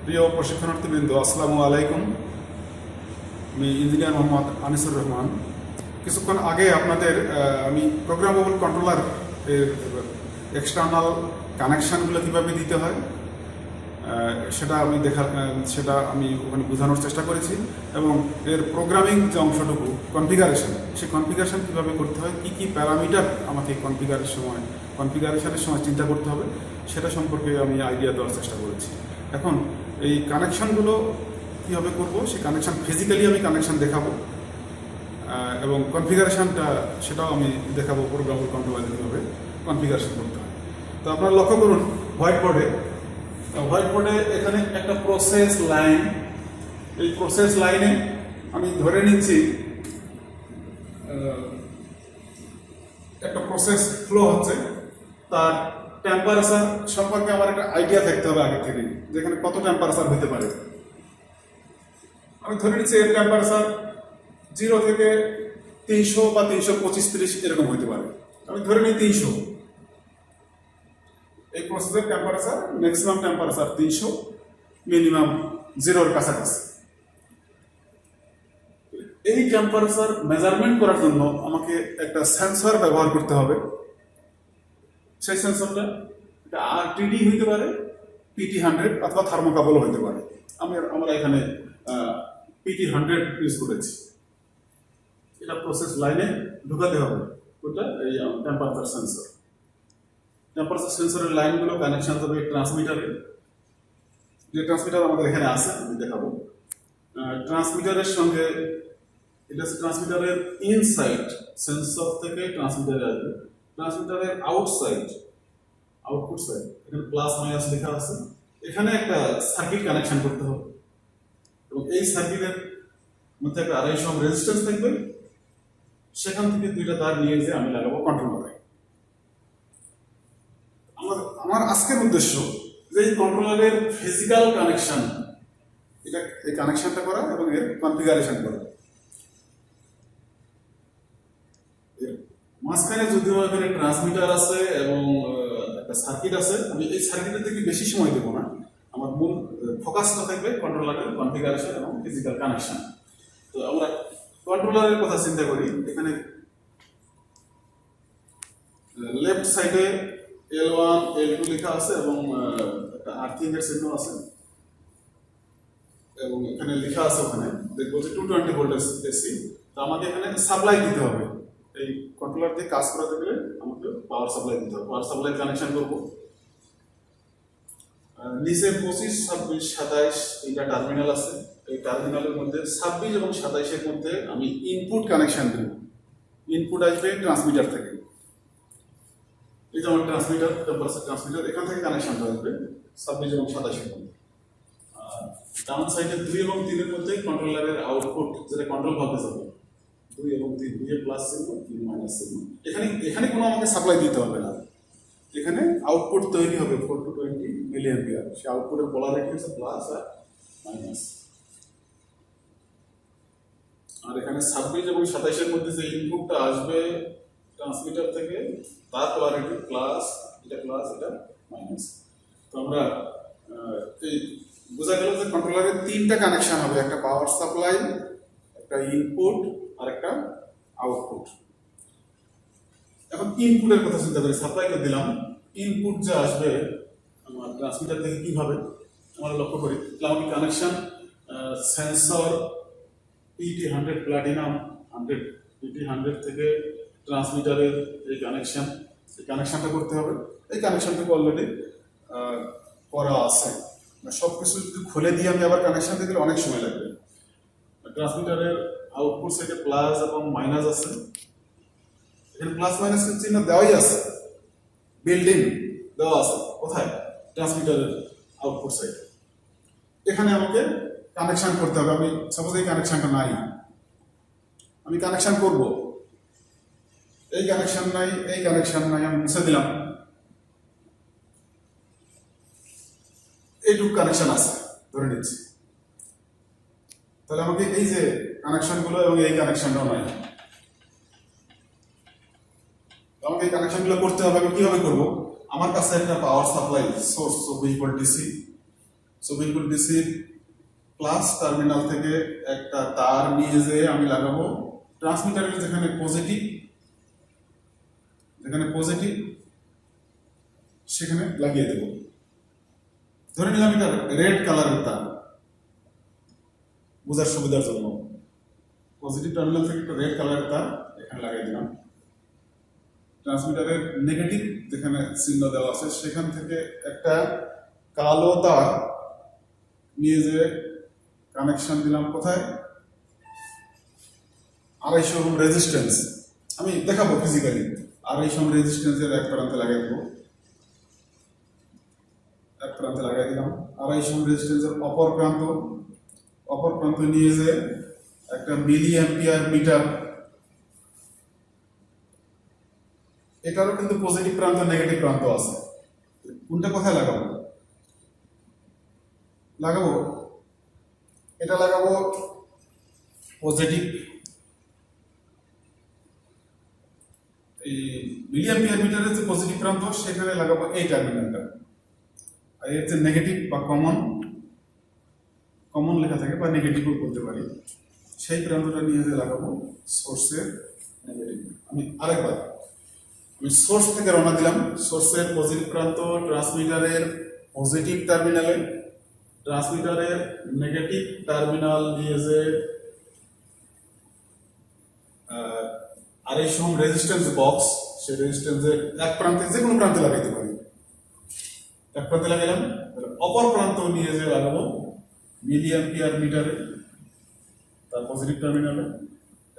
প্রিয় প্রশিক্ষণার্থীবৃন্দ, আসসালামু আলাইকুম। আমি ইঞ্জিনিয়ার মোহাম্মদ আনিসুর রহমান। কিছুক্ষণ আগে আপনাদের আমি প্রোগ্রামেবল কন্ট্রোলার এর এক্সটার্নাল কানেকশানগুলো কীভাবে দিতে হয় সেটা আমি ওখানে বোঝানোর চেষ্টা করেছি, এবং এর প্রোগ্রামিং যে অংশটুকু কনফিগারেশন, সেই কনফিগারেশন কীভাবে করতে হয়, কী কী প্যারামিটার আমাকে কনফিগারেশনের সময় চিন্তা করতে হবে, সেটা সম্পর্কে আমি আইডিয়া দেওয়ার চেষ্টা করেছি। এখন এই কানেকশানগুলো কীভাবে করব, সেই কানেকশান ফিজিক্যালি আমি কানেকশান দেখাবো, এবং কনফিগারেশনটা সেটাও আমি দেখাবো প্রোগ্রামেবল কন্ট্রোলারে কীভাবে কনফিগারেশন করতে হয়। তো আপনারা লক্ষ্য করুন হোয়াইট বোর্ডে এখানে একটা প্রসেস লাইন, এই প্রসেস লাইনে আমি ধরে নিচ্ছি একটা প্রসেস ফ্লো হচ্ছে, তার টেম্পারেচার সম্পর্কে আমার একটা আইডিয়া থাকতে হবে আগে থেকে, যেখানে কত টেম্পারেচার হতে পারে। আমি ধরে নিচ্ছি এর টেম্পারেচার 0 থেকে 300 বা 325-30 এরকম হতে পারে। আমি ধরে নিই 300। এই প্রসেসের টেম্পারেচার ম্যাক্সিমাম টেম্পারেচার 300, মিনিমাম 0-র কাছাকাছি। এই টেম্পারেচার মেজারমেন্ট করার জন্য আমাকে একটা সেন্সর ব্যবহার করতে হবে। সেই সেন্সরটা আরটিডি হইতে পারে, PT100 অথবা থার্মোকাপলও হইতে পারে। আমরা এখানে PT100 ইউজ করেছি। এটা প্রসেস লাইনে ঢুকাতে হবে। ওটা এই টেম্পারেচার সেন্সর। টেম্পারেচার সেন্সরের লাইনগুলো কানেকশন হবে ট্রান্সমিটারে। যে ট্রান্সমিটার আমাদের এখানে আছে আমি দেখাবো। ট্রান্সমিটারের সঙ্গে এটা ট্রান্সমিটারের ইনসাইড, সেন্সর থেকে ট্রান্সমিটারে আসবে। ট্রান্সমিটারের আউটপুট সাইড এখানে প্লাস মাইনাস লেখা আছে। এখানে একটা সার্কিট কানেকশন করতে হবে, এবং এই সার্কিটের মধ্যে একটা 250 ওহম রেজিস্ট্যান্স থাকবে। সেখান থেকে 2টা তার নিয়ে যে আমি লাগাবো কন্ট্রোলারে। আমার আজকের উদ্দেশ্য যে এই কন্ট্রোলারের ফিজিক্যাল কানেকশন, এই কানেকশনটা করা এবং এর কনফিগারেশন করা। মাঝখানে যদিও এখানে ট্রান্সমিটার আছে এবং একটা সার্কিট আছে, আমি এই সার্কিটের দিকে বেশি সময় দেবো না। আমার মূল ফোকাসটা থাকবে কন্ট্রোলারের কনফিগারেশন এবং ফিজিক্যাল কানেকশন। তো আমরা কন্ট্রোলারের কথা চিন্তা করি। এখানে লেফট সাইডে L1 L2 লেখা আছে এবং একটা আর্থিং এর চিহ্ন আছে, এবং এখানে লেখা আছে ওখানে দেখবো যে 220 ভোল্টেজ এসি। তো আমাকে এখানে সাপ্লাই দিতে হবে। এই কন্ট্রোলার দিয়ে কাজ করাতে গেলে আমাকে পাওয়ার সাপ্লাই দিতে হবে। পাওয়ার সাপ্লাই কানেকশন করবো। নিচে 25, 26, 27 এইটা টার্মিনাল আছে। এই টার্মিনালের মধ্যে 26 এবং 27-এর মধ্যে আমি ইনপুট কানেকশন দেব। ইনপুট আসবে ট্রান্সমিটার থেকে। এই যেমন ট্রান্সমিটার, টেম্পারেচার ট্রান্সমিটার, এখান থেকে কানেকশনটা আসবে 26 এবং 27-এর মধ্যে। ডাউন সাইডে 2 এবং 3-এর মধ্যে কন্ট্রোলারের আউটপুট, যেটা কন্ট্রোল ভাবে যাবে। 2 এবং 3, 2 এর প্লাস চিহ্ন, 3 মাইনাস চিহ্ন। এখানে কোনো আমাকে সাপ্লাই দিতে হবে না। এখানে আউটপুট তৈরি হবে 4 to 20 মিলি অ্যাম্পিয়ার। সেই আউটপুটের পোলারিটি হচ্ছে প্লাস আর মাইনাস। আর এখানে 26 এবং 27-এর মধ্যে যে ইনপুটটা আসবে ট্রান্সমিটার থেকে, তার পোলারিটি প্লাস, এটা প্লাস, এটা মাইনাস। তো আমরা এই বোঝা গেল যে কন্ট্রোলারের 3টা কানেকশন হবে, একটা পাওয়ার সাপ্লাই, একটা ইনপুট আর একটা আউটপুট। এখন ইনপুটের কথা চিন্তা করি। সাপ্লাইটা দিলাম, ইনপুট যে আসবে আমার ট্রান্সমিটার থেকে কিভাবে আমরা লক্ষ্য করি। আমাকে connection sensor PT100 platinum 100, PT100 থেকে ট্রান্সমিটারের এই কানেকশনটা করতে হবে। এই কানেকশনটা অলরেডি করা আছে। সব কিছু যদি খুলে দিয়ে আমি আবার কানেকশন দিতে গেলে অনেক সময় লাগবে। ট্রান্সমিটারের আউটপুট সাইডে প্লাস এবং মাইনাস আছে। এখানে প্লাস মাইনাস চিহ্ন দেওয়াই আছে, বিল্ডিং দেওয়া আছে। কোথায়? ট্রান্সমিটারের আউটপুট সাইডে। এখানে আমাকে কানেকশন করতে হবে। আমি সাপোজ এই কানেকশনটা নাই, আমি কানেকশন করব। এই কানেকশন নাই, এই কানেকশন নাই, আমি মুছে দিলাম। এইটুকু কানেকশন আছে ধরে নিচ্ছি। তাহলে আমাকে এই যে কানেকশনগুলো এবং এই কানেকশনটাও নাই, আমাকে এই কানেকশনগুলো করতে হবে। আমি কিভাবে করবো? আমার কাছে একটা power supply source 24 volt DC, so বিলকুল ডিসির প্লাস টার্মিনাল থেকে একটা তার নিয়ে যেয়ে আমি লাগাবো ট্রান্সমিটারের যেখানে পজিটিভ সেখানে লাগিয়ে দেব। ধরে নিলাম এটা রেড কালারের তার, বোঝার সুবিধার জন্য পজিটিভ টার্মিনাল থেকে একটা রেড কালারের তার এখানে লাগিয়ে দিলাম। ট্রান্সমিটারের নেগেটিভ যেখানে চিহ্ন দেওয়া আছে সেখান থেকে একটা কালো তার নিয়ে যে কানেকশন দিলাম কোথায়, 250 ওহম রেজিস্ট্যান্স, আমি দেখাবো ফিজিক্যালি। 250 ওহম রেজিস্ট্যান্সের এক প্রান্তে লাগিয়ে দিলাম। 250 ওহম রেজিস্ট্যান্সের অপর প্রান্ত নিয়ে যে একটা মিলি অ্যাম্পিয়ার মিটার, এটারও কিন্তু পজিটিভ প্রান্ত নেগেটিভ প্রান্ত আছে। কোনটা কোথায় লাগাবো এটা লাগাবো পজিটিভ, এই মিলি অ্যাম্পিয়ার মিটারের যে পজিটিভ প্রান্ত সেখানে লাগাবো এই টার্মিনালটা। আর এর যে নেগেটিভ বা কমন লেখা থাকে বা নেগেটিভও বলতে পারি, সেই প্রান্তটা নিয়ে যে লাগাবো সোর্সের নেগেটিভ। আমি সোর্স থেকে রওনা দিলাম, সোর্সের পজিটিভ প্রান্ত ট্রান্সমিটারের পজিটিভ টার্মিনালে, ট্রান্সমিটারের নেগেটিভ টার্মিনাল নিয়ে যে 250 ওহম রেজিস্ট্যান্স বক্স, সেই রেজিস্ট্যান্সের এক প্রান্তে যে কোনো প্রান্তে লাগাইতে পারি। এক প্রান্তে লাগাইলাম, অপর প্রান্ত নিয়ে যে লাগাবো মিলি অ্যাম্পিয়ার মিটারে তার পজিটিভ টার্মিনালে,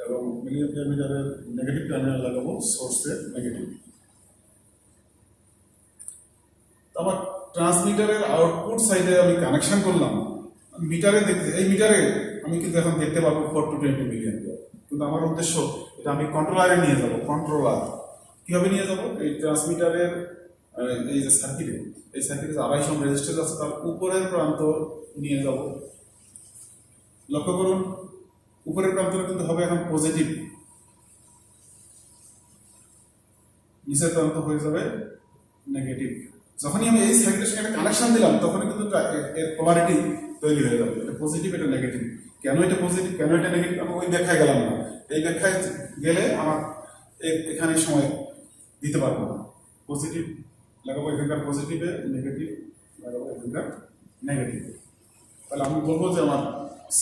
এবং মিলি অ্যাম্পিয়ার মিটারের নেগেটিভ টার্মিনাল লাগাবো সোর্সের নেগেটিভ। আমার ট্রান্সমিটারের আউটপুট সাইডে আমি কানেকশন করলাম, মিটারে এই মিটারে আমি কিন্তু এখন দেখতে পাবো 4 to 20 মিলি অ্যাম্পিয়ার, কিন্তু আমার উদ্দেশ্য এটা আমি কন্ট্রোলারে নিয়ে যাব। কন্ট্রোলার কিভাবে নিয়ে যাব, এই ট্রান্সমিটারের এই যে সার্কিটে, এই সার্কিটে 250 ওহম রেজিস্ট্যান্স আছে তার উপরের প্রান্ত নিয়ে যাব। লক্ষ্য করুন উপরের প্রান্তটা কিন্তু হবে এখন পজিটিভ, নিচের প্রান্ত হয়ে যাবে নেগেটিভ। যখনই আমি এই সার্কিটের সাথে কানেকশন দিলাম তখনই কিন্তু এর পোলারিটি তৈরি হয়ে যাবে, এটা পজিটিভ এটা নেগেটিভ। কেন এটা পজিটিভ কেন এটা নেগেটিভ আমি ওই ব্যাখ্যায় গেলাম না, এই ব্যাখ্যায় গেলে আমার এখানে সময় দিতে পারবো না। পজিটিভ লাগাবো এখানকার পজিটিভে, নেগেটিভ লাগাবো এখানকার নেগেটিভে। তাহলে আমি বলবো যে আমার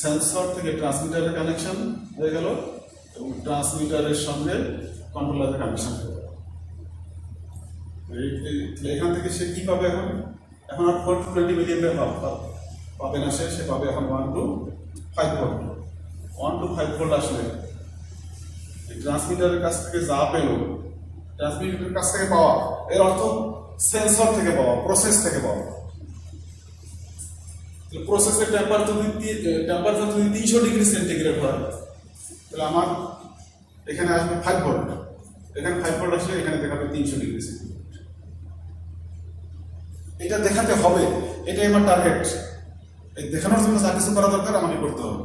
সেন্সর থেকে ট্রান্সমিটারের কানেকশন হয়ে গেল এবং ট্রান্সমিটারের সঙ্গে কন্ট্রোলারের কানেকশন হয়ে গেল। এখান থেকে সে কি পাবে, এখন আর 4 to 20 মিলি অ্যাম্পিয়ার পাবে না, সে পাবে এখন 1 to 5 ভোল্ট। 1 to 5 ভোল্ট আসলে ট্রান্সমিটারের কাছ থেকে যা পেল, ট্রান্সমিটারের কাছ থেকে পাওয়া এর অর্থ সেন্সর থেকে পাওয়া, প্রসেস থেকে পাওয়া। প্রসেসের টেম্পারেচার যদি 300 ডিগ্রি সেন্টিগ্রেড হয় তাহলে আমার এখানে আসবে 5 ভোল্ট, এখানে 5 ভোল্ট আসলে এখানে দেখাবে 300 ডিগ্রি সেন্টিগ্রেড। এটা দেখাতে হবে, এটাই আমার টার্গেট। এই দেখানোর জন্য যা কিছু করা দরকার আমাকে করতে হবে।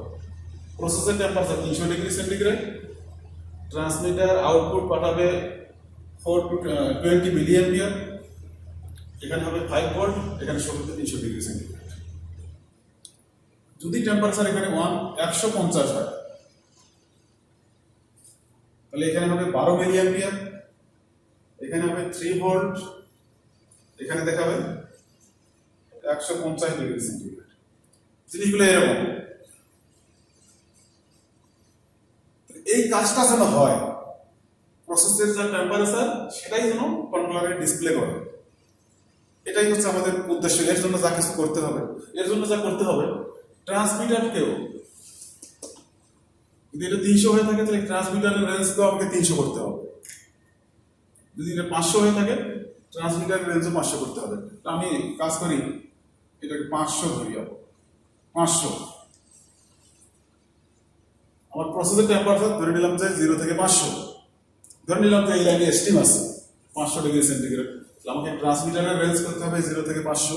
প্রসেসের temperature 300 degree centigrade, transmitter output পাঠাবে 4 to 20 মিলি অ্যাম্পিয়ার, এখানে হবে 5 ভোল্ট, এখানে শো করতে 300 ডিগ্রি সেন্টিগ্রেড। যদি টেম্পারেচার এখানে 150 হয় তাহলে এখানে হবে 12 মিলি অ্যাম্পিয়ার, এখানে হবে 3 ভোল্ট, এখানে দেখাবে 150 ডিগ্রি সেন্টিগ্রেড। জিনিসগুলো এরকম। এই কাজটা যেন হয়, প্রসেসের যে টেম্পারেচার সেটাই যেন কন্ট্রোলারে ডিসপ্লে করে, এটাই হচ্ছে আমাদের উদ্দেশ্য। এর জন্য যা কিছু করতে হবে, ট্রান্সমিটারকেও যদি এটা 300 হয়ে থাকে তাহলে ট্রান্সমিটারের রেঞ্জকেও আমাকে 300 করতে হবে। যদি এটা 500 হয়ে থাকে ট্রান্সমিটারের রেঞ্জও 500 করতে হবে। আমি কাজ করি এটাকে 500 ধরি, 500 আমার প্রসেসের টেম্পারেচার ধরে নিলাম যে 0 থেকে 500, ধরে নিলাম যে এই লাইনে স্টিম আছে 500 ডিগ্রি সেন্টিগ্রেড, আমাকে ট্রান্সমিটারের রেঞ্জ করতে হবে 0 থেকে 500,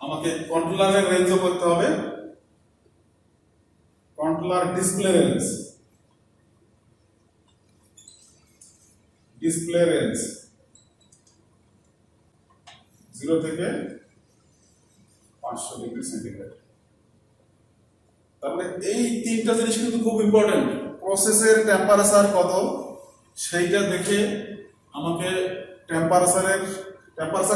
আমাকে কন্ট্রোলারের রেঞ্জও করতে হবে, কন্ট্রোলার ডিসপ্লে রেঞ্জ 0 0 থেকে 500 ডিগ্রি সেন্টিগ্রেড। তারপরে এই তিনটা জিনিস কিন্তু খুব ইম্পর্টেন্ট। প্রসেসের টেম্পারেচার কত সেইটা দেখে আমাকে টেম্পারেচার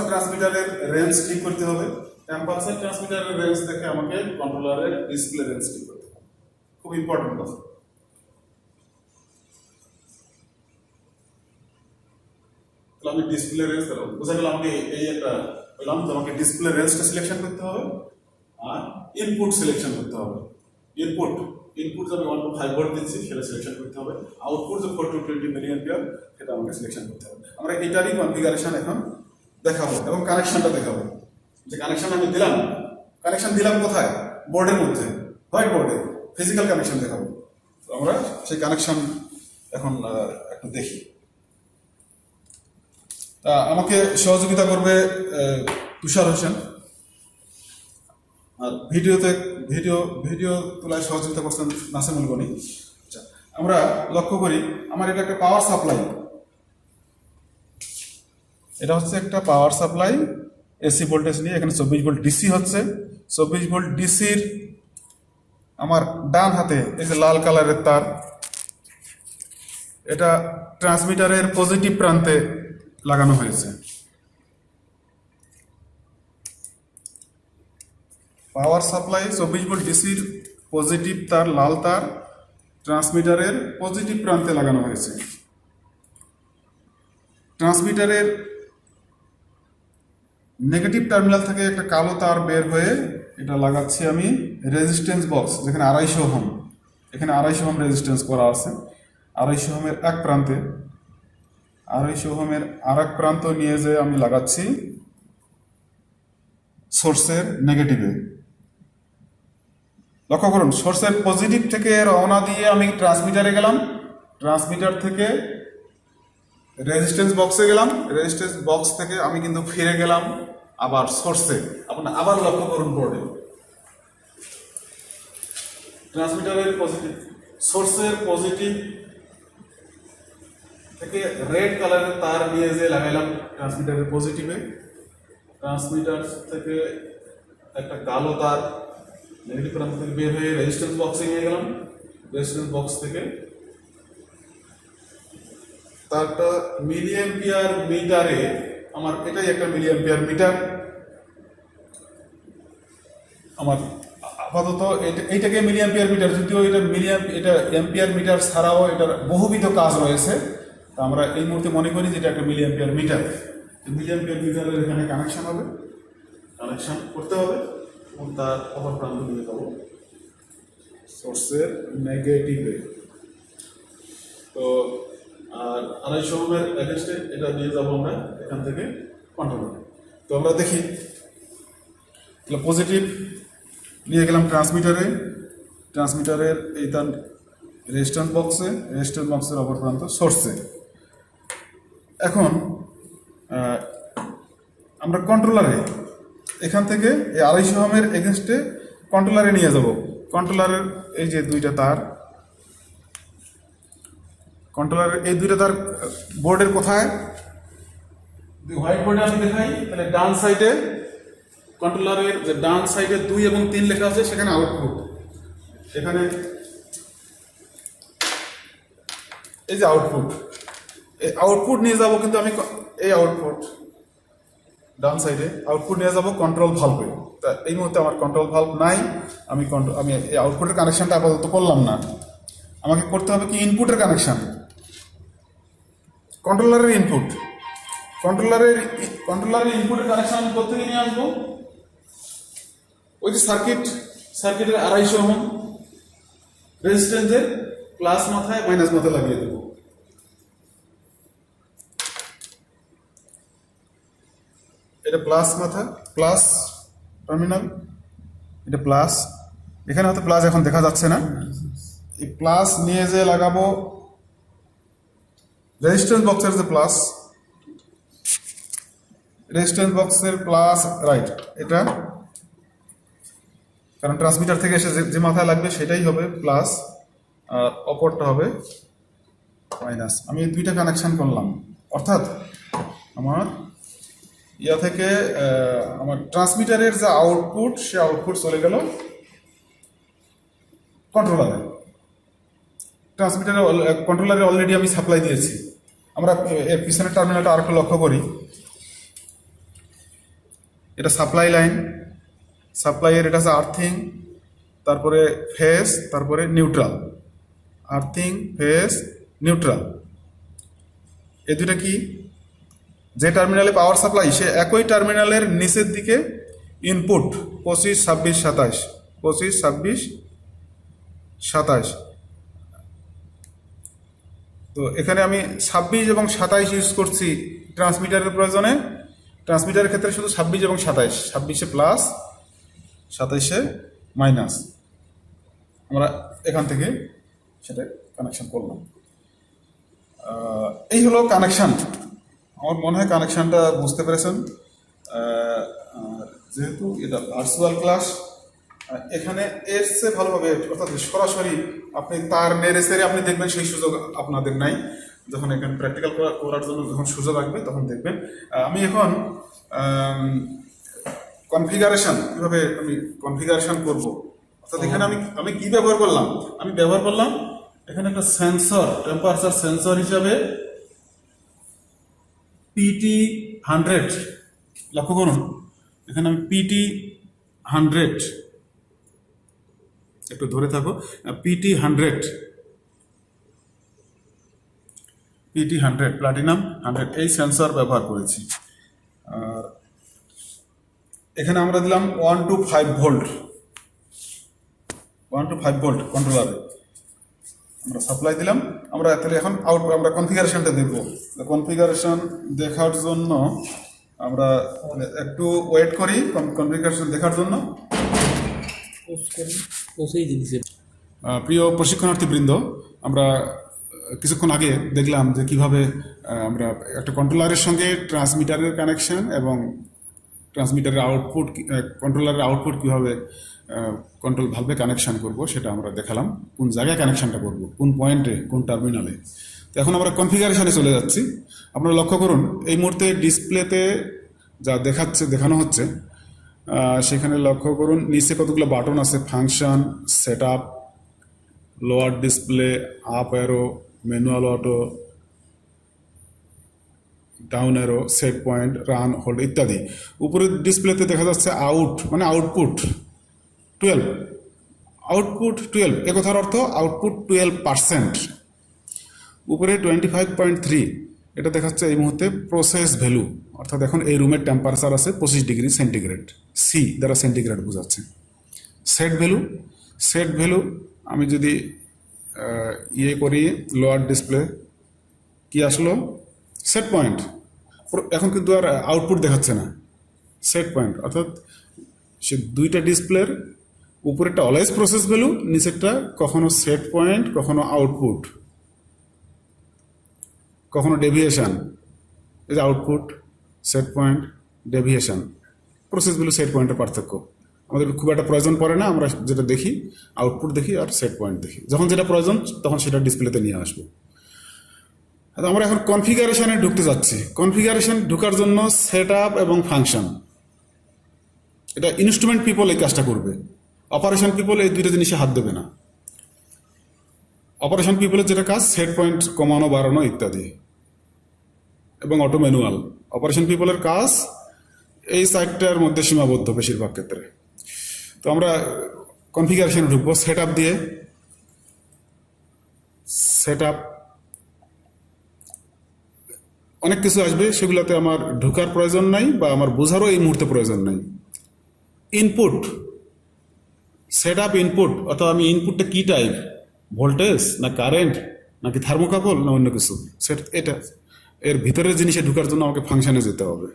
ট্রান্সমিটারের রেঞ্জ ঠিক করতে হবে। টেম্পারেচার ট্রান্সমিটারের রেঞ্জ দেখে আমাকে কন্ট্রোলারের ডিসপ্লে রেঞ্জ ঠিক করতে হবে। খুব ইম্পর্টেন্ট কথা। তাহলে আমি ডিসপ্লে রেঞ্জ দিলাম, বোঝা গেল আমাকে এই একটা বললাম যে আমাকে ডিসপ্লে রেঞ্জটা সিলেকশন করতে হবে আর ইনপুট সিলেকশন করতে হবে। ইনপুট যে আমি 1.5 ভোল্ট দিচ্ছি সেটা সিলেকশন করতে হবে। আউটপুট যে 420 মিলি অ্যাম্পিয়ার সেটা আমাকে সিলেকশন করতে হবে। আমরা এটারই কনফিগারেশন এখন দেখাবো এবং কানেকশনটা দেখাবো। যে কানেকশন আমি দিলাম, কানেকশন দিলাম কোথায়? বোর্ডের মধ্যে, হোয়াইট বোর্ডে ফিজিক্যাল কানেকশন দেখাবো। তো আমরা সেই কানেকশন এখন একটু দেখি। আমাকে সহযোগিতা করবে তুষার হোসেন, আর ভিডিও তোলায় সহযোগিতা করছেন নাসিমুল গনি। আচ্ছা, আমরা লক্ষ্য করি আমার এটা একটা পাওয়ার সাপ্লাই, এটা হচ্ছে একটা পাওয়ার সাপ্লাই এসি ভোল্টেজ নিয়ে। এখানে 24 ভোল্ট ডিসি হচ্ছে। 24 ভোল্ট ডিসির আমার ডান হাতে এই যে লাল কালারের তার, এটা ট্রান্সমিটারের পজিটিভ প্রান্তে লাগানো হয়েছে। পাওয়ার সাপ্লাই 24 ভোল্ট ডিসির পজিটিভ তার, লাল তার ট্রান্সমিটারের পজিটিভ প্রান্তে লাগানো হয়েছে। ট্রান্সমিটারের নেগেটিভ টার্মিনাল থেকে একটা কালো তার বের হয়ে এটা লাগাচ্ছি আমি রেজিস্ট্যান্স বক্স, যেখানে 250 ওহম, এখানে 250 ওহম রেজিস্ট্যান্স করা আছে। 250 ওহমের এক প্রান্তে, 250 ওহমের আর এক প্রান্ত নিয়ে যেয়ে আমি লাগাচ্ছি সোর্সের নেগেটিভে। লক্ষ্য করুন, সোর্সের পজিটিভ থেকে রওনা দিয়ে আমি ট্রান্সমিটারে গেলাম, ট্রান্সমিটার থেকে রেজিস্ট্যান্স বক্সে গেলাম, রেজিস্ট্যান্স বক্স থেকে আমি কিন্তু ফিরে গেলাম আবার সোর্সে। আপনার আবার লক্ষ্য করুন বোর্ডে, ট্রান্সমিটারের পজিটিভ, সোর্সের পজিটিভ থেকে রেড কালারের তার নিয়ে যে লাগাইলাম ট্রান্সমিটারের পজিটিভে, ট্রান্সমিটার থেকে একটা কালো তার নেগেটিভ প্রান্ত থেকে বের হয়ে রেজিস্ট্যান্স বক্সে নিয়ে গেলাম, রেজিস্ট্যান্স বক্স থেকে তারটা মিলি অ্যাম্পিয়ার মিটারে, আমার এটাই একটা মিলি অ্যাম্পিয়ার মিটার। আমার আপাতত এইটাকে মিলি অ্যাম্পিয়ার মিটার, যদিও এটা অ্যাম্পিয়ার মিটার ছাড়াও এটার বহুবিধ কাজ রয়েছে। তা আমরা এই মুহূর্তে মনে করি যে এটা একটা milli ampere meter. Milli ampere মিটারের এখানে কানেকশন হবে, কানেকশন করতে হবে এবং তার অপর প্রান্ত নিয়ে যাবো সোর্সের নেগেটিভে। তো আর 250 ওহমের এগেইনস্টে এটা নিয়ে যাবো আমরা এখান থেকে কন্ট্রোলারে। তো আমরা দেখি, পজিটিভ নিয়ে গেলাম ট্রান্সমিটারে, ট্রান্সমিটারের এই তার রেজিস্ট্যান্স বক্সে, রেজিস্ট্যান্স বক্সের অপর প্রান্ত সোর্সে। এখন আমরা কন্ট্রোলারে এখান থেকে এই 250 ওহমের এগেইনস্টে কন্ট্রোলারে নিয়ে যাব। কন্ট্রোলারের এই যে দুইটা তার, কন্ট্রোলারের এই দুইটা তার বোর্ডের কোথায়? হোয়াইট বোর্ডে আমি দেখাই, তাহলে ডান সাইডে কন্ট্রোলারের যে ডান সাইডে 2 এবং 3 লেখা আছে, সেখানে আউটপুট। এখানে এই যে আউটপুট, এই আউটপুট নিয়ে যাব, কিন্তু আমি এই আউটপুট ডান সাইডে আউটপুট নিয়ে যাব কন্ট্রোল ভালভে। তা এই মুহূর্তে আমার কন্ট্রোল ভালভ নাই, আমি এই আউটপুটের কানেকশনটা আপাতত করলাম না। আমাকে করতে হবে কি ইনপুটের কানেকশন, কন্ট্রোলারের ইনপুট। কন্ট্রোলারের ইনপুটের কানেকশন আমি কোথেকে নিয়ে আসবো? ওই যে সার্কিটের 250 ওহম রেজিস্ট্যান্সের প্লাস মাথায় মাইনাস মাথায় লাগিয়ে দেবো। এটা প্লাস মাথা, প্লাস টার্মিনাল, এটা প্লাস। এখানে হয়তো প্লাস এখন দেখা যাচ্ছে না, এই প্লাস নিয়ে যে লাগাবো রেজিস্ট্যান্স বক্সের যে প্লাস, রেজিস্ট্যান্স বক্সের প্লাস রাইট, এটা কারণ ট্রান্সমিটার থেকে এসে যে মাথায় লাগবে সেটাই হবে প্লাস, আর অপরটা হবে মাইনাস। আমি এই দুইটা কানেকশন করলাম, অর্থাৎ আমার ইয়া থেকে আমার ট্রান্সমিটারের যে আউটপুট, সে আউটপুট চলে গেল কন্ট্রোলারে। কন্ট্রোলারে অলরেডি আমি সাপ্লাই দিয়েছি। আমরা এর পিছনের টার্মিনালটা আরেকটু লক্ষ্য করি। এটা সাপ্লাই লাইন, সাপ্লাইয়ের এটা হচ্ছে আর্থিং, তারপরে ফেজ, তারপরে নিউট্রাল। আর্থিং, ফেজ, নিউট্রাল, এই দুটা কি? যে টার্মিনালে পাওয়ার সাপ্লাই, সে একই টার্মিনালের নিচের দিকে ইনপুট 25, 26, 27, 25, 26, 27। তো এখানে আমি 26 এবং 27 ইউজ করছি ট্রান্সমিটারের প্রয়োজনে। ট্রান্সমিটারের ক্ষেত্রে শুধু 26 এবং 27, 26-এ প্লাস, 27-এ মাইনাস। আমরা এখান থেকে সেটা কানেকশন করলাম। এই হলো কানেকশন। আমার মনে হয় কানেকশনটা বুঝতে পেরেছেন। যেহেতু এটা ভার্চুয়াল ক্লাস, এখানে এসছে ভালোভাবে, অর্থাৎ সরাসরি আপনি তার নেড়ে সেরে আপনি দেখবেন, সেই সুযোগ আপনাদের নাই। যখন এখানে প্র্যাকটিক্যাল করার জন্য যখন সুযোগ আসবে তখন দেখবেন। আমি এখন কনফিগারেশন, কীভাবে আমি কনফিগারেশন করব, অর্থাৎ এখানে আমি কি ব্যবহার করলাম? আমি ব্যবহার করলাম এখানে একটা সেন্সর, টেম্পারেচার সেন্সর হিসাবে PT100। লক্ষ্য করুন, এখানে আমি PT100, একটু ধরে থাকো, PT100 প্লাটিনাম 100 এই সেন্সর ব্যবহার করেছি। আর এখানে আমরা দিলাম 1 to 5 ভোল্ট, 1 to 5 ভোল্ট কন্ট্রোলারে আমরা সাপ্লাই দিলাম। আমরা তাহলে এখন আমরা কনফিগারেশনটা দেখব। কনফিগারেশন দেখার জন্য আমরা একটু ওয়েট করি, কনফিগারেশন দেখার জন্য। প্রিয় প্রশিক্ষণার্থীবৃন্দ, আমরা কিছুক্ষণ আগে দেখলাম যে কিভাবে আমরা একটা কন্ট্রোলারের সঙ্গে ট্রান্সমিটারের কানেকশন এবং ট্রান্সমিটারের আউটপুট, কন্ট্রোলারের আউটপুট কীভাবে কন্ট্রোল ভালভে কানেকশন করব, সেটা আমরা দেখালাম। কোন জায়গায় কানেকশনটা করব, কোন পয়েন্টে, কোন টার্মিনালে। তো এখন আমরা কনফিগারেশনে চলে যাচ্ছি। আপনারা লক্ষ্য করুন, এই মুহূর্তে ডিসপ্লেতে যা দেখানো হচ্ছে, সেখানে লক্ষ্য করুন নিচে কতগুলো বাটন আছে: function, set up, lower display, up arrow, manual auto, down arrow, set point, run, hold ইত্যাদি। উপরের ডিসপ্লেতে দেখা যাচ্ছে আউট, মানে আউটপুট 12, আউটপুট 12। এ কথার অর্থ আউটপুট 12%। উপরে 25.3, এটা দেখাচ্ছে এই মুহূর্তে প্রসেস ভ্যালু, অর্থাৎ এখন এই রুমের টেম্পারেচার আছে 25 ডিগ্রি সেন্টিগ্রেড। সি দ্বারা সেন্টিগ্রেড বোঝাচ্ছে। সেট ভ্যালু আমি যদি করি, লোয়ার ডিসপ্লে কি আসলো? Set point. এখন কিন্তু আর আউটপুট দেখাচ্ছে না, সেট পয়েন্ট। অর্থাৎ সে দুইটা ডিসপ্লের উপরেরটা অলওয়েজ প্রসেস ভ্যালু, নিচেরটা কখনো সেট পয়েন্ট, কখনো আউটপুট, কখনো ডেভিয়েশন। এই যে output, set point, deviation, process value, set পয়েন্টের পার্থক্য আমাদের খুব একটা প্রয়োজন পড়ে না। আমরা যেটা দেখি আউটপুট দেখি আর সেট পয়েন্ট দেখি। যখন যেটা প্রয়োজন তখন সেটা ডিসপ্লেতে নিয়ে আসবো। আমরা এখন কনফিগারেশনে ঢুকতে যাচ্ছি। কনফিগারেশন ঢোকার জন্য সেট আপ এবং ফাংশন, এটা ইনস্ট্রুমেন্ট পিপল এই কাজটা করবে। অপারেশন পিপল এই দুইটা জিনিসে হাত দেবে না। অপারেশন পিপলের যেটা কাজ, সেট পয়েন্ট কমানো, বাড়ানো ইত্যাদি, এবং অটো ম্যানুয়াল। অপারেশন পিপলের কাজ এই সাইটটার মধ্যে সীমাবদ্ধ বেশিরভাগ ক্ষেত্রে। তো আমরা কনফিগারেশনে ঢুকবো সেট আপ দিয়ে। সেট আপ অনেক কিছু আসবে, সেগুলোতে আমার ঢোকার প্রয়োজন নাই বা আমার বোঝারও এই মুহূর্তে প্রয়োজন নাই। ইনপুট, সেট আপ ইনপুট, অথবা আমি ইনপুটটা কী টাইপ, ভোল্টেজ না কারেন্ট নাকি থার্মোকাপল না অন্য কিছু, এটা এর ভিতরের জিনিসে ঢোকার জন্য আমাকে ফাংশনে যেতে হবে।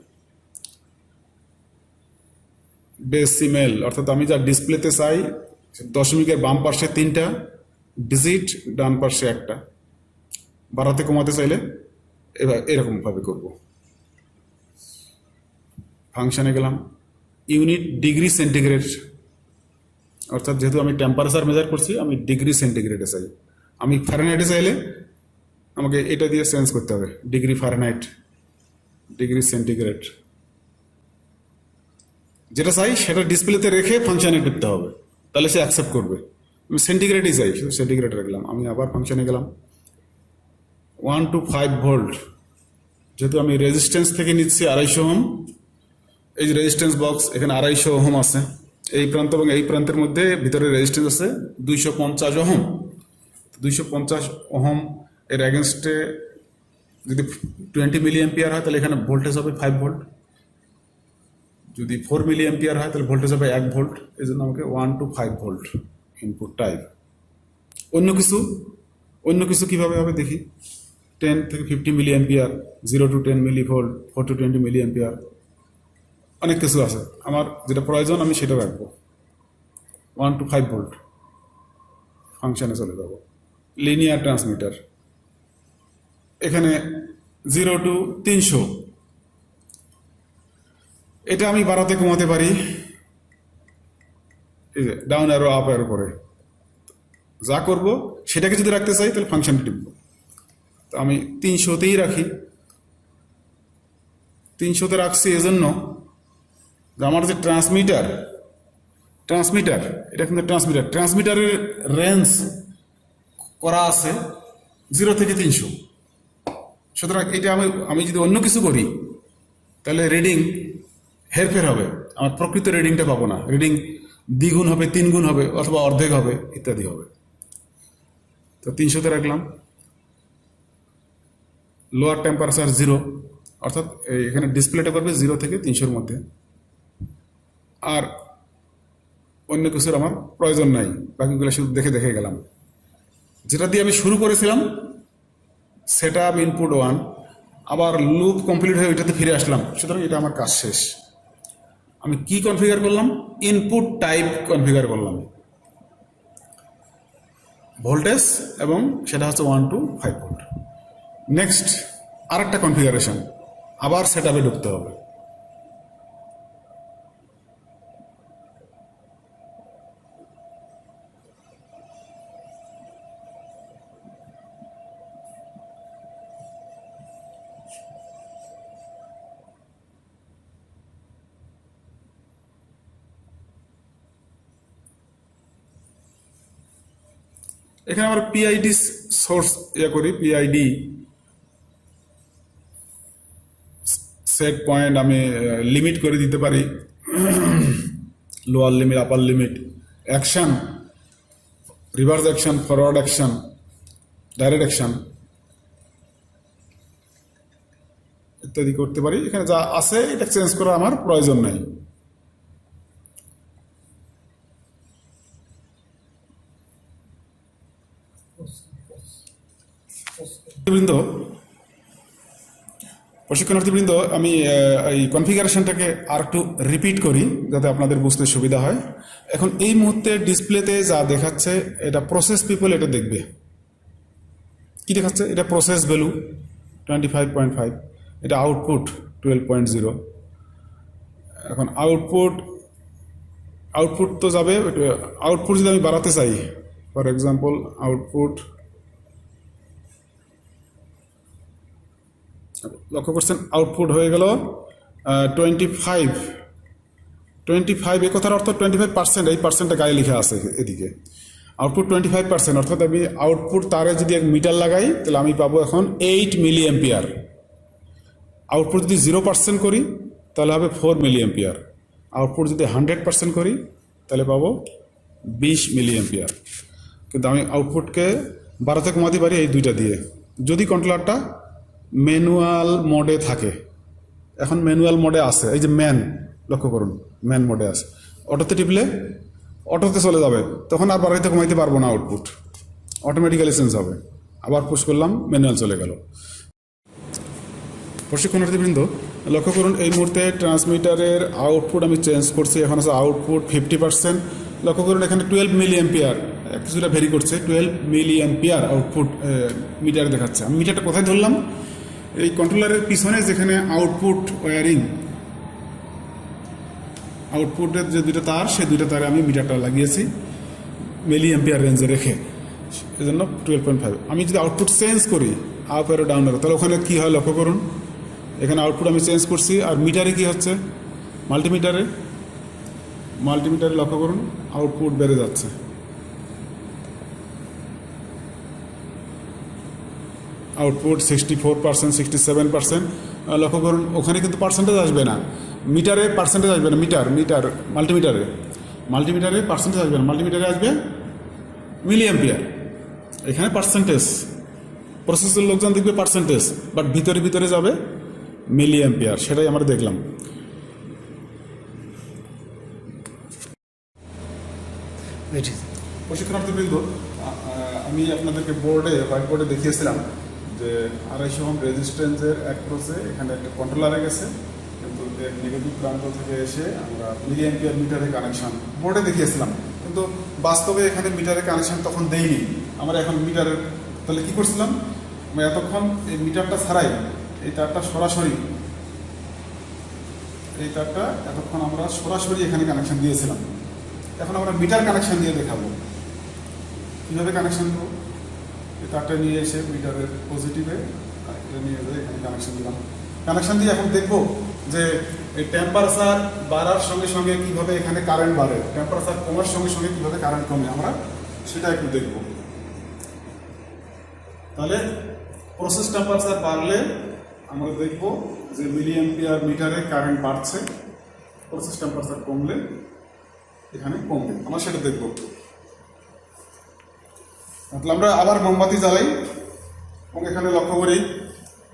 ডেসিমেল, অর্থাৎ আমি যা ডিসপ্লেতে চাই, দশমিকের বাম পাশে 3টা ডিজিট, ডান পাশে 1টা। বাড়াতে কমাতে চাইলে এবার এরকমভাবে করব। ফাংশনে গেলাম, ইউনিট ডিগ্রি সেন্টিগ্রেড, অর্থাৎ যেহেতু আমি টেম্পারেচার মেজার করছি, আমি ডিগ্রি সেন্টিগ্রেডে চাই। আমি ফারেনহাইটে চাইলে আমাকে এটা দিয়ে চেঞ্জ করতে হবে, ডিগ্রি ফারেনহাইট, ডিগ্রি সেন্টিগ্রেড। যেটা চাই সেটা ডিসপ্লেতে রেখে ফাংশনে টিপতে হবে, তাহলে সে অ্যাকসেপ্ট করবে। আমি সেন্টিগ্রেডই চাই, শুধু সেন্টিগ্রেড রাখলাম। আমি আবার ফাংশনে গেলাম, 1 to 5 ভোল্ট, যেহেতু আমি রেজিস্ট্যান্স থেকে নিচ্ছি 250 ওহম, এই যে রেজিস্ট্যান্স বক্স এখানে 250 ওহম আছে, এই প্রান্ত এবং এই প্রান্তের মধ্যে ভিতরে রেজিস্ট্যান্স আছে 250 ওহম। 250 ওহম এর অ্যাগেনস্টে যদি 20 মিলি অ্যাম্পিয়ার হয় তাহলে এখানে ভোল্টেজ হবে 5 ভোল্ট, যদি 4 মিলি অ্যাম্পিয়ার হয় তাহলে ভোল্টেজ হবে 1 ভোল্ট। এই জন্য আমাকে 1 to 5 ভোল্ট ইনপুট টাইপ। অন্য কিছু কীভাবে হবে দেখি। 10 থেকে 50 milli ampere, 0 to 10 milli volt, 4 to 20 milli ampere, অনেক কিছু আছে। আমার যেটা প্রয়োজন আমি সেটা রাখবো, 1 to 5 ভোল্ট। ফাংশনে চলে যাব, লিনিয়ার ট্রান্সমিটার, এখানে 0 to 300, এটা আমি বাড়াতে কমাতে পারি, এই যে ডাউন অ্যারো আপ অ্যারো করে যা করব সেটাকে যদি রাখতে চাই তাহলে ফাংশন টিপব। তো আমি 300তেই রাখি। 300তে রাখছি এজন্য যে আমার যে ট্রান্সমিটার এটা কিন্তু ট্রান্সমিটারের রেঞ্জ করা আছে 0 থেকে 300। সুতরাং এটা আমি যদি অন্য কিছু করি তাহলে রিডিং হেরফের হবে, আমার প্রকৃত রিডিংটা পাবো না। রিডিং দ্বিগুণ হবে, 3 গুণ হবে, অথবা অর্ধেক হবে, ইত্যাদি হবে। তো 300তে রাখলাম। লোয়ার টেম্পারেচার 0, অর্থাৎ এখানে ডিসপ্লেটা করবে 0 থেকে 300-র মধ্যে। আর অন্য কিছুর আমার প্রয়োজন নাই, বাকিগুলো শুধু দেখে গেলাম। যেটা দিয়ে আমি শুরু করেছিলাম সেটা আমি ইনপুট 1, আবার লুপ কমপ্লিট হয়ে ওইটাতে ফিরে আসলাম। সুতরাং এটা আমার কাজ শেষ। আমি কি কনফিগার করলাম? ইনপুট টাইপ কনফিগার করলাম, ভোল্টেজ, এবং সেটা হচ্ছে 1 to 5 ভোল্ট। নেক্সট আরেকটা কনফিগারেশন, আবার সেট আপে ঢুকতে হবে। এখানে আমরা পিআইডি সোর্স করি, পিআইডি সেট পয়েন্ট আমি লিমিট করে দিতে পারি, lower limit, upper limit, action, reverse action, forward action, direct action ইত্যাদি করতে পারি। এখানে যা আছে এটা চেঞ্জ করা আমার প্রয়োজন নাই। প্রশিক্ষণার্থীবৃন্দ, আমি এই কনফিগারেশনটাকে আর একটু রিপিট করি যাতে আপনাদের বুঝতে সুবিধা হয়। এখন এই মুহূর্তে ডিসপ্লেতে যা দেখাচ্ছে এটা প্রসেস পিপল এটা দেখবে। কি দেখাচ্ছে? এটা প্রসেস ভ্যালু 25.5, এটা আউটপুট 12.0। এখন আউটপুট তো যাবে, আউটপুট যদি আমি বাড়াতে চাই, ফর এক্সাম্পল আউটপুট, লক্ষ্য করছেন আউটপুট হয়ে গেল 25। এ কথার অর্থ 25%, এই পার্সেন্টটা গায়ে লেখা আছে এদিকে। আউটপুট 25%, অর্থাৎ আমি আউটপুট তারে যদি এক মিটার লাগাই তাহলে আমি পাবো এখন 8 মিলি অ্যাম্পিয়ার। আউটপুট যদি 0% করি তাহলে হবে 4 মিলি অ্যাম্পিয়ার। আউটপুট যদি 100% করি তাহলে পাবো 20 মিলি অ্যাম্পিয়ার। কিন্তু আমি আউটপুটকে বাড়াতে কমাতে পারি এই দুইটা দিয়ে, যদি কন্ট্রোলারটা ম্যানুয়াল মোডে থাকে। এখন ম্যানুয়াল মোডে আছে, এই যে ম্যান, লক্ষ্য করুন ম্যান মোডে আছে। অটোতে টিপলে অটোতে চলে যাবে, তখন আর বাড়াইতে কমাইতে পারবো না, আউটপুট অটোমেটিক্যালি চেঞ্জ হবে। আবার পুশ করলাম, ম্যানুয়াল চলে গেল। প্রশিক্ষণার্থীবৃন্দ লক্ষ্য করুন, এই মুহূর্তে ট্রান্সমিটারের আউটপুট আমি চেঞ্জ করছি, এখন আছে আউটপুট 50%। লক্ষ্য করুন এখানে 12 মিলি অ্যাম্পিয়ার, কিছুটা ভেরি করছে, 12 মিলি অ্যাম্পিয়ার আউটপুট মিটার দেখাচ্ছে। আমি মিটারটা কোথায় ধরলাম? এই কন্ট্রোলারের পিছনে যেখানে আউটপুট ওয়্যারিং, আউটপুটের যে দুটো তার, সেই দুটো তারে আমি মিটারটা লাগিয়েছি মিলি অ্যাম্পিয়ার রেঞ্জে রেখে, এই জন্য 12.5। আমি যদি আউটপুট চেঞ্জ করি আপ এরো ডাউন এরো, তাহলে ওখানে কী হয় লক্ষ্য করুন, এখানে আউটপুট আমি চেঞ্জ করছি, আর মিটারে কি হচ্ছে, মাল্টিমিটারে মাল্টিমিটারে লক্ষ্য করুন আউটপুট বেড়ে যাচ্ছে। আউটপুট 64%, 67%। লক্ষ্য করুন ওখানে কিন্তু পার্সেন্টেজ আসবে না, মিটারে পার্সেন্টেজ আসবে না, মাল্টিমিটারে পার্সেন্টেজ আসবে না, মাল্টিমিটারে আসবে মিলি অ্যাম্পিয়ার। এখানে পার্সেন্টেজ, প্রসেসের লোকজন দেখবে পার্সেন্টেজ, বাট ভিতরে ভিতরে যাবে মিলি অ্যাম্পিয়ার, সেটাই আমরা দেখলাম। প্রশিক্ষণার্থীবৃন্দ, আমি আপনাদেরকে হোয়াইট বোর্ডে দেখিয়েছিলাম যে 250 ওহম রেজিস্ট্যান্সের অ্যাক্রসে এখানে একটা কন্ট্রোলারে গেছে, কিন্তু এর নেগেটিভ প্রান্ত থেকে এসে আমরা মিলি অ্যাম্পিয়ার মিটারে কানেকশন বোর্ডে দেখিয়েছিলাম, কিন্তু বাস্তবে এখানে মিটারে কানেকশন তখন দেইনি আমরা। এখন মিটারের তাহলে কী করছিলাম, আমরা এতক্ষণ এই মিটারটা ছাড়াই এই তারটা সরাসরি এতক্ষণ আমরা সরাসরি এখানে কানেকশন দিয়েছিলাম। এখন আমরা মিটার কানেকশন দিয়ে দেখাবো কীভাবে কানেকশন দেবো। এই তারটা নিয়ে এসে মিটারের পজিটিভে এটা নিয়ে এসে এখানে কানেকশন দিলাম। কানেকশন দিয়ে এখন দেখবো যে এই টেম্পারেচার বাড়ার সঙ্গে সঙ্গে কীভাবে এখানে কারেন্ট বাড়ে, টেম্পারেচার কমার সঙ্গে সঙ্গে কীভাবে কারেন্ট কমে, আমরা সেটা একটু দেখব। তাহলে প্রসেস টেম্পারেচার বাড়লে আমরা দেখব যে মিলি অ্যাম্পিয়ার মিটারে কারেন্ট বাড়ছে, প্রসেস টেম্পারেচার কমলে এখানে কমবে, আমরা সেটা দেখব। তাহলে আমরা আবার মোমবাতি জ্বালাই এবং এখানে লক্ষ্য করি,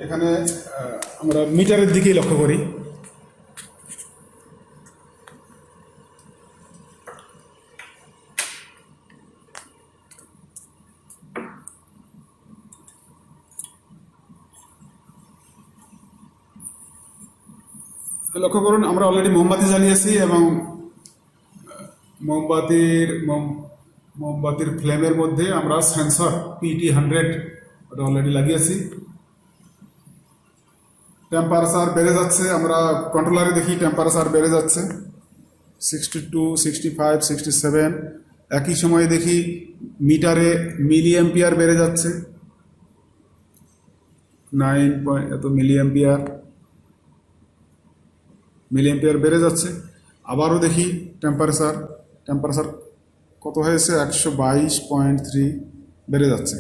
এখানে আমরা মিটারের দিকেই লক্ষ্য করি। লক্ষ্য করুন আমরা অলরেডি মোমবাতি জ্বালিয়েছি এবং মোমবাতির ফ্লেমের মধ্যে আমরা সেন্সর PT100 ওটা অলরেডি লাগিয়েছি। টেম্পারেচার বেড়ে যাচ্ছে, আমরা কন্ট্রোলারে দেখি টেম্পারেচার বেড়ে যাচ্ছে 62, 65, 67। একই সময়ে দেখি মিটারে মিলি অ্যাম্পিয়ার বেড়ে যাচ্ছে 9 মিলি অ্যাম্পিয়ার বেড়ে যাচ্ছে। আবারও দেখি টেম্পারেচার কত হয়েছে, 122.3 বেড়ে যাচ্ছে।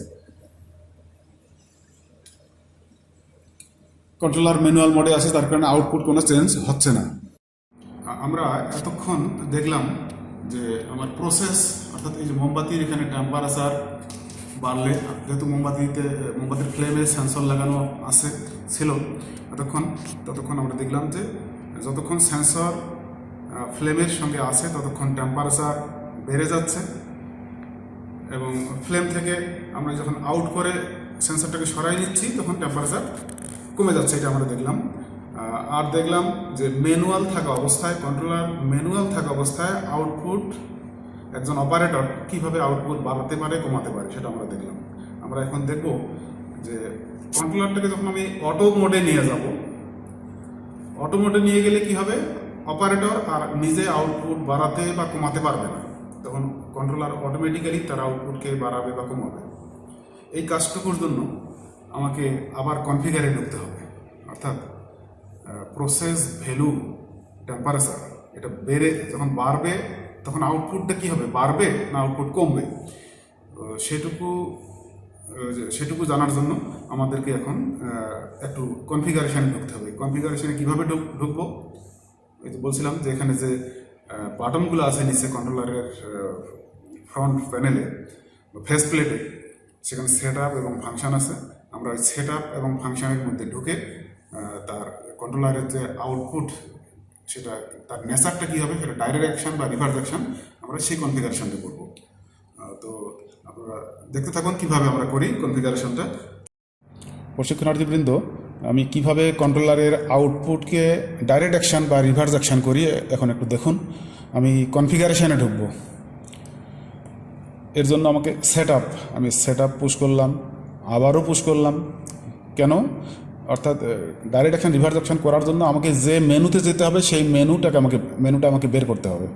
কন্ট্রোলার ম্যানুয়াল মোডে আছে, তার কারণে আউটপুট কোনো চেঞ্জ হচ্ছে না। আমরা এতক্ষণ দেখলাম যে আমার প্রসেস, অর্থাৎ এই যে মোমবাতির এখানে টেম্পারেচার বাড়লে, যেহেতু মোমবাতির ফ্লেমে সেন্সর লাগানো ছিল ততক্ষণ আমরা দেখলাম যে যতক্ষণ সেন্সর ফ্লেমের সঙ্গে আছে ততক্ষণ টেম্পারেচার বেড়ে যাচ্ছে, এবং ফ্লেম থেকে আমরা যখন আউট করে সেন্সরটাকে সরাই নিচ্ছি তখন টেম্পারেচার কমে যাচ্ছে, এটা আমরা দেখলাম। আর দেখলাম যে কন্ট্রোলার ম্যানুয়াল থাকা অবস্থায় আউটপুট একজন অপারেটর কিভাবে আউটপুট বাড়াতে পারে কমাতে পারে সেটা আমরা দেখলাম। আমরা এখন দেখব যে কন্ট্রোলারটাকে যখন আমি অটো মোডে নিয়ে যাব, অটো মোডে নিয়ে গেলে কি হবে, অপারেটর আর নিজে আউটপুট বাড়াতে বা কমাতে পারবে না, তখন কন্ট্রোলার অটোমেটিক্যালি তার আউটপুটকে বাড়াবে বা কমাবে। এই কাজটুকুর জন্য আমাকে আবার কনফিগারে ঢুকতে হবে, অর্থাৎ প্রসেস ভ্যালু টেম্পারেচার এটা যখন বাড়বে তখন আউটপুটটা কী হবে, বাড়বে না আউটপুট কমবে, সেটুকু জানার জন্য আমাদেরকে এখন একটু কনফিগারেশানে ঢুকতে হবে। কনফিগারেশানে কীভাবে ঢুকবো, এই যে বলছিলাম যে এখানে যে বাটনগুলো আছে নিচে কন্ট্রোলারের ফ্রন্ট প্যানেলে ফেস প্লেটে, সেখানে সেট আপ এবং ফাংশন আছে। আমরা সেট আপ এবং ফাংশনের মধ্যে ঢুকে তার কন্ট্রোলারের যে আউটপুট সেটা তার নেচারটা কী হবে, সেটা ডাইরেক্ট অ্যাকশন বা রিভার্স অ্যাকশন, আমরা সেই কনফিগারেশনটা করবো। তো আপনারা দেখতে থাকুন কীভাবে আমরা করি কনফিগারেশনটা। প্রশিক্ষণার্থীবৃন্দ, আমি কিভাবে কন্ট্রোলারের আউটপুটকে ডাইরেক্ট অ্যাকশন বা রিভার্স অ্যাকশন করি এখন একটু দেখুন। আমি কনফিগারেশনে ঢুকবো, এর জন্য আমাকে আমি সেট আপ পুশ করলাম, আবারও পুশ করলাম। কেন? অর্থাৎ ডাইরেক্ট অ্যাকশন রিভার্স অ্যাকশন করার জন্য আমাকে যে মেনুতে যেতে হবে সেই মেনুটা আমাকে বের করতে হবে,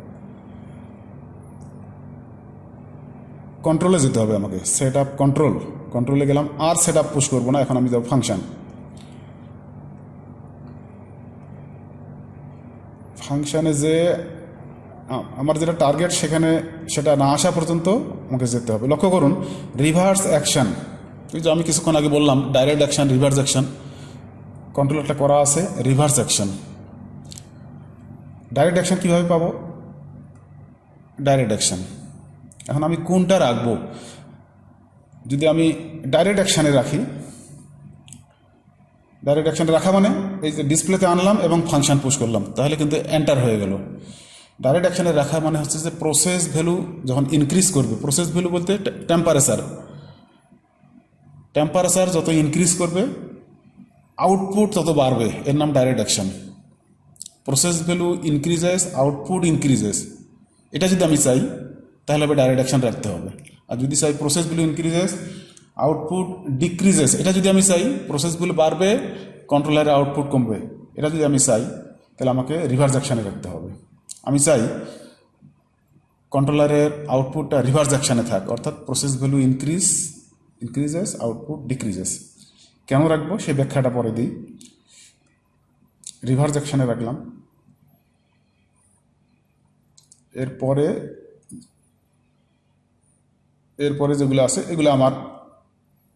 কন্ট্রোলে যেতে হবে আমাকে। সেট আপ কন্ট্রোলে গেলাম, আর সেট আপ পুশ করবো না, এখন আমি যাব ফাংশানে যে আমার যেটা টার্গেট সেটা না আসা পর্যন্ত আমাকে যেতে হবে। লক্ষ্য করুন, রিভার্স অ্যাকশন, এই যে আমি কিছুক্ষণ আগে বললাম ডাইরেক্ট অ্যাকশন, রিভার্স অ্যাকশন, কন্ট্রোলারটা করা আছে রিভার্স অ্যাকশন। ডাইরেক্ট অ্যাকশন কীভাবে পাবো? ডাইরেক্ট অ্যাকশন এখন আমি কোনটা রাখবো? যদি আমি ডাইরেক্ট অ্যাকশানে রাখি, ডাইরেক্ট অ্যাকশানে রাখা মানে এই যে ডিসপ্লেতে আনলাম এবং ফাংশন পুশ করলাম, তাহলে কিন্তু এন্টার হয়ে গেল। ডাইরেক্ট অ্যাকশানে রাখা মানে হচ্ছে যে প্রসেস ভ্যালু যখন ইনক্রিজ করবে, প্রসেস ভ্যালু বলতে টেম্পারেচার যত ইনক্রিজ করবে আউটপুট তত বাড়বে, এর নাম direct action. Process value increases, output increases, এটা যদি আমি চাই তাহলে হবে ডাইরেক্ট অ্যাকশন রাখতে হবে। আর যদি চাই process value increases, output decreases, এটা যদি আমি চাই প্রসেস ভ্যালু বাড়বে, কন্ট্রোলারের আউটপুট কমবে, এটা যদি আমি চাই তাহলে আমাকে রিভার্স অ্যাকশানে রাখতে হবে। আমি চাই কন্ট্রোলারের আউটপুটটা রিভার্স অ্যাকশানে থাক, অর্থাৎ process value increases, output decreases. কেন রাখবো সে ব্যাখ্যাটা পরে দিই। রিভার্স অ্যাকশানে রাখলাম, এরপরে যেগুলো আছে এগুলো আমার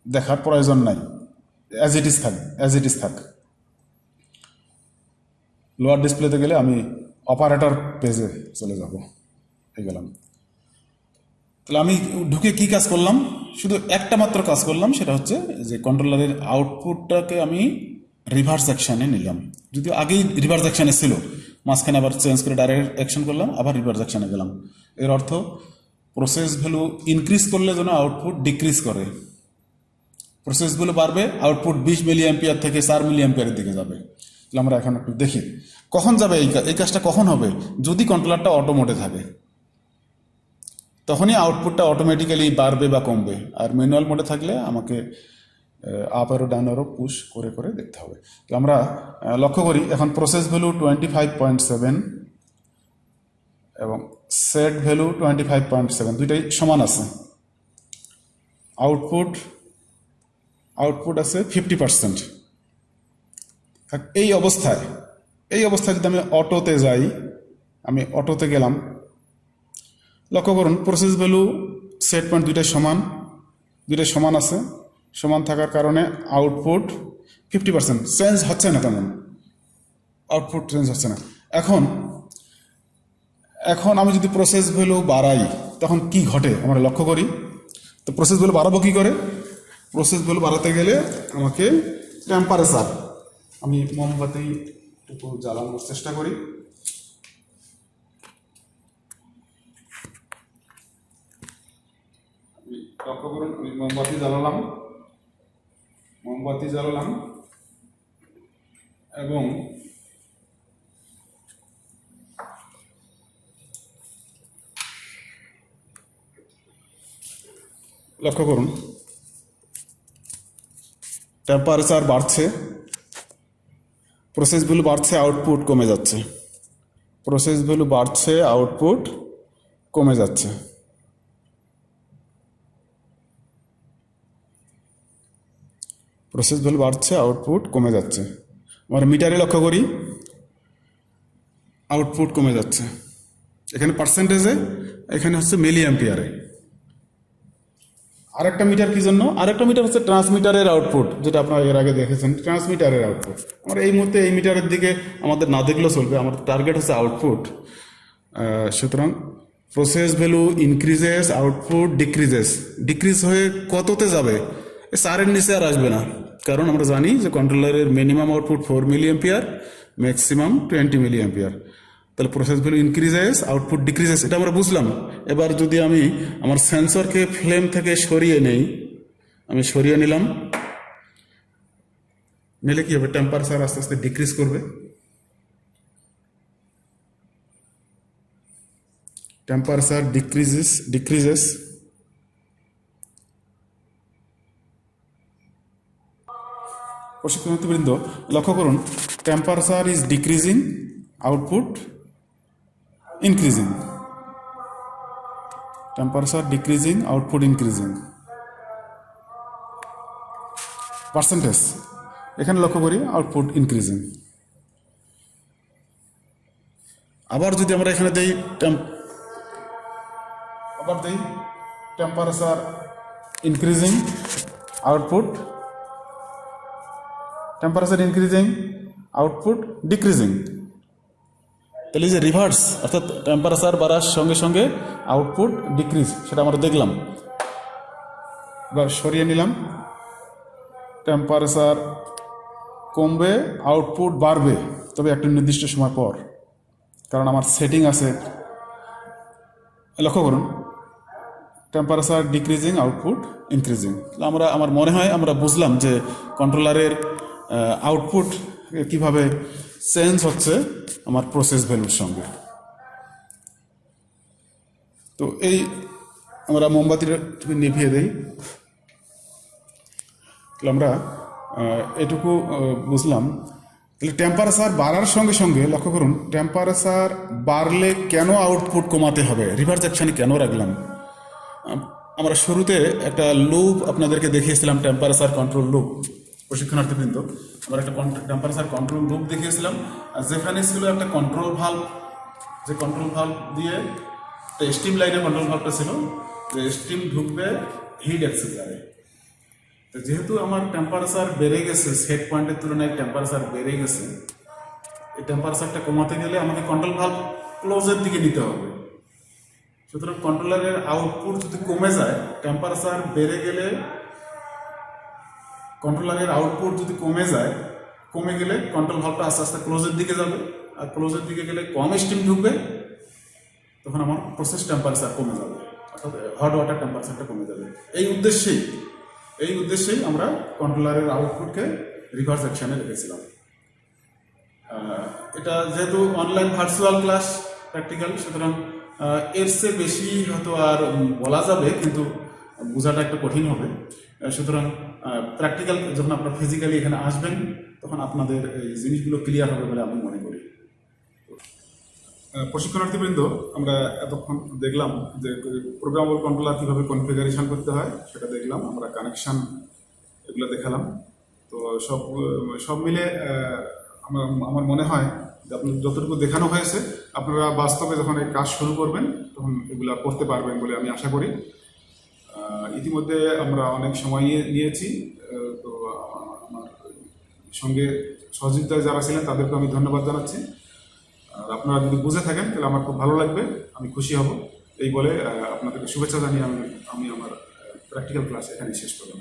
দেখার প্রয়োজন নাই, অ্যাজ ইট ইজ থাক। লোয়ার ডিসপ্লেতে গেলে আমি অপারেটর পেজে চলে যাব, এই গেলাম। তাহলে আমি ঢুকে কি কাজ করলাম? শুধু একটা মাত্র কাজ করলাম, সেটা হচ্ছে যে কন্ট্রোলারের আউটপুটটাকে আমি রিভার্স অ্যাকশানে নিলাম। যদিও আগেই রিভার্স অ্যাকশানে ছিল, মাঝখানে আবার চেঞ্জ করে ডাইরেক্ট অ্যাকশন করলাম, আবার রিভার্স অ্যাকশানে গেলাম। এর অর্থ প্রসেস ভ্যালু ইনক্রিজ করলে যেন আউটপুট ডিক্রিজ করে, প্রসেস ভ্যালু বাড়বে, আউটপুট 20 মিলি অ্যাম্পিয়ার থেকে 4 মিলি অ্যাম্পিয়ারে দিকে যাবে। তাহলে আমরা এখন একটু দেখি কখন যাবে এই কাজটা কখন হবে। যদি কন্ট্রোলারটা অটো মোডে থাকে তখনই আউটপুটটা অটোমেটিক্যালি বাড়বে বা কমবে, আর ম্যানুয়াল মোডে থাকলে আমাকে আপ আরও ডাউন আরও পুশ করে করে দেখতে হবে। তো আমরা লক্ষ্য করি এখন প্রসেস ভ্যালু 25.7 এবং সেট ভ্যালু 25.7, দুইটাই সমান আছে। আউটপুট আছে 50%। এই অবস্থায় যদি আমি অটোতে যাই, আমি অটোতে গেলাম, লক্ষ্য করুন প্রসেস ভ্যালু সেট পয়েন্ট দুইটাই সমান আছে। সমান থাকার কারণে আউটপুট 50% চেঞ্জ হচ্ছে না, তেমন আউটপুট চেঞ্জ হচ্ছে না। এখন আমি যদি প্রসেস ভ্যালু বাড়াই তখন কি ঘটে আমরা লক্ষ্য করি। তো প্রসেস ভ্যালু বাড়াবো কী করে? প্রসেস ভ্যালু বাড়াতে গেলে আমাকে টেম্পারেচার, আমি মোমবাতি একটু জ্বালানোর চেষ্টা করি। লক্ষ্য করুন আমি মোমবাতি জ্বালালাম এবং লক্ষ্য করুন টেম্পারেচার বাড়ছে, প্রসেস ভ্যালু বাড়ছে, আউটপুট কমে যাচ্ছে। প্রসেস ভ্যালু বাড়ছে, আউটপুট কমে যাচ্ছে। প্রসেস ভ্যালু বাড়ছে, আউটপুট কমে যাচ্ছে। আমরা মিটারে লক্ষ্য করি আউটপুট কমে যাচ্ছে, এখানে পার্সেন্টেজে, এখানে হচ্ছে মিলি অ্যাম্পিয়ারে। আরেকটা মিটার কি জন্য? আরেকটা মিটার হচ্ছে ট্রান্সমিটারের আউটপুট, যেটা আপনারা এর আগে দেখেছেন, ট্রান্সমিটারের আউটপুট। আমরা এই মুহূর্তে এই মিটারের দিকে আমাদের না দেখলেও চলবে, আমাদের টার্গেট হচ্ছে আউটপুট। সুতরাং process value increases, output decrease হয়ে কততে যাবে? 4-এর নিচে আর আসবে না, কারণ আমরা জানি যে কন্ট্রোলারের minimum output 4 milliampere, maximum 20 মিলি অ্যাম্পিয়ার। তাহলে process value increases, output decreases, এটা আমরা বুঝলাম। এবার যদি আমি আমার সেন্সরকে ফ্লেম থেকে সরিয়ে নেই, আমি সরিয়ে নিলাম, নিলে কি হবে? টেম্পারেচার আস্তে আস্তে ডিক্রিজ করবে। Temperature decreases. প্রশিক্ষণার্থীবৃন্দ লক্ষ্য করুন, temperature is decreasing, output increasing, temperature decreasing, output increasing, percentage এখানে লক্ষ্য করি আউটপুট ইনক্রিজিং। আবার যদি আমরা এখানে দেই আবার দেই temperature increasing output, temperature increasing output decreasing, তাহলে যে রিভার্স, অর্থাৎ টেম্পারেচার বাড়ার সঙ্গে সঙ্গে আউটপুট ডিক্রিজ, সেটা আমরা দেখলাম। এবার সরিয়ে নিলাম, টেম্পারেচার কমবে, আউটপুট বাড়বে, তবে একটা নির্দিষ্ট সময় পর, কারণ আমার সেটিং আছে। লক্ষ্য করুন, টেম্পারেচার ডিক্রিজিং আউটপুট ইনক্রিজিং। আমার মনে হয় আমরা বুঝলাম যে কন্ট্রোলারের আউটপুট কিভাবে চেঞ্জ হচ্ছে আমার প্রসেস ভ্যালুর সঙ্গে। তো এই আমরা মোমবাতিটা নিভিয়ে দিই। তাহলে আমরা এটুকু বুঝলাম। তাহলে টেম্পারেচার বাড়ার সঙ্গে সঙ্গে, লক্ষ্য করুন, টেম্পারেচার বাড়লে কেন আউটপুট কমাতে হবে, রিভার্স অ্যাকশানে কেন রাখলাম? আমরা শুরুতে একটা লুপ আপনাদেরকে দেখিয়েছিলাম, টেম্পারেচার কন্ট্রোল লুপ। প্রশিক্ষণার্থীবৃন্দ, আমরা একটা টেম্পারেচার কন্ট্রোল লুপ দেখিয়েছিলাম, আর যেখানে ছিল একটা কন্ট্রোল ভাল্ব, যে কন্ট্রোল ভাল্ব দিয়ে স্টিম লাইনের কন্ট্রোল ভাল্বটা ছিল, যে স্টিম ঢুকবে হিট এক্সচেঞ্জারে। তো যেহেতু আমার টেম্পারেচার বেড়ে গেছে, সেট পয়েন্টের তুলনায় টেম্পারেচার বেড়ে গেছে, এই টেম্পারেচারটা কমাতে গেলে আমাকে কন্ট্রোল ভাল্ব ক্লোজের দিকে নিতে হবে। সুতরাং কন্ট্রোলারের আউটপুট যদি কমে যায়, টেম্পারেচার বেড়ে গেলে কন্ট্রোলারের আউটপুট যদি কমে গেলে কন্ট্রোল ভাল্বটা আস্তে আস্তে ক্লোজের দিকে যাবে, আর ক্লোজের দিকে গেলে কম স্টিম ঢুকবে, তখন আমার প্রসেস টেম্পারেচার কমে যাবে, অর্থাৎ হট ওয়াটার টেম্পারেচারটা কমে যাবে। এই উদ্দেশ্যেই আমরা কন্ট্রোলারের আউটপুটকে রিভার্স অ্যাকশনে রেখেছিলাম। এটা যেহেতু অনলাইন ভার্চুয়াল ক্লাস প্র্যাকটিক্যাল, সুতরাং এর চেয়ে বেশি হয়তো আর বলা যাবে, কিন্তু বোঝাটা একটু কঠিন হবে। সুতরাং প্র্যাকটিক্যাল যখন আপনারা ফিজিক্যালি এখানে আসবেন, তখন আপনাদের এই জিনিসগুলো ক্লিয়ার হবে বলে আমি মনে করি। প্রশিক্ষণার্থীবৃন্দ, আমরা এতক্ষণ দেখলাম যে প্রোগ্রামেবল কন্ট্রোলার কীভাবে কনফিগারেশন করতে হয়, সেটা দেখলাম। আমরা কানেকশান এগুলো দেখালাম। তো সব মিলে আমার মনে হয় যে আপনার যতটুকু দেখানো হয়েছে, আপনারা বাস্তবে যখন এই কাজ শুরু করবেন, তখন এগুলো করতে পারবেন বলে আমি আশা করি। ইতিমধ্যে আমরা অনেক সময় নিয়েছি। তো আমার সঙ্গে সহযোগিতায় যারা ছিলেন তাদেরকে আমি ধন্যবাদ জানাচ্ছি। আর আপনারা যদি বুঝে থাকেন, তাহলে আমার খুব ভালো লাগবে, আমি খুশি হব। এই বলে আপনাদেরকে শুভেচ্ছা জানিয়ে আমি আমার প্র্যাকটিক্যাল ক্লাস এখানে শেষ করলাম।